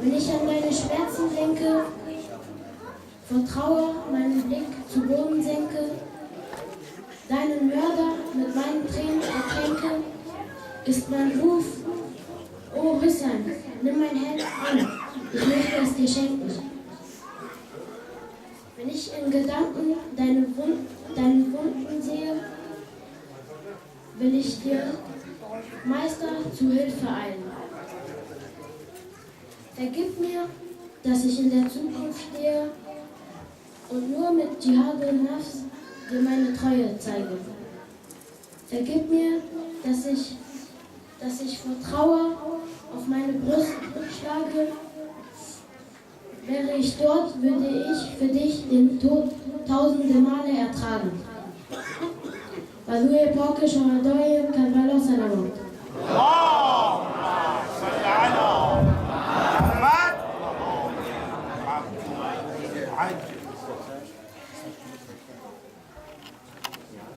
Wenn ich an deine Schmerzen denke, vor Trauer meinen Blick zu Boden senke, deinen Mörder mit meinen Tränen ertränke, ist mein Ruf: O Hüssein, nimm mein Herz an, ich möchte es dir schenken. Wenn ich in Gedanken deine Wunden sehe, will ich dir, Meister, zu Hilfe eilen. Vergib mir, dass ich in der Zukunft stehe und nur mit Dschihad al-Nafs dir meine Treue zeige. Vergib mir, dass ich vor Trauer auf meine Brust schlage. Wäre ich dort, würde ich für dich den Tod tausende Male ertragen. Baduye Poke Shohadoye Karbala Salawat. Ahmad.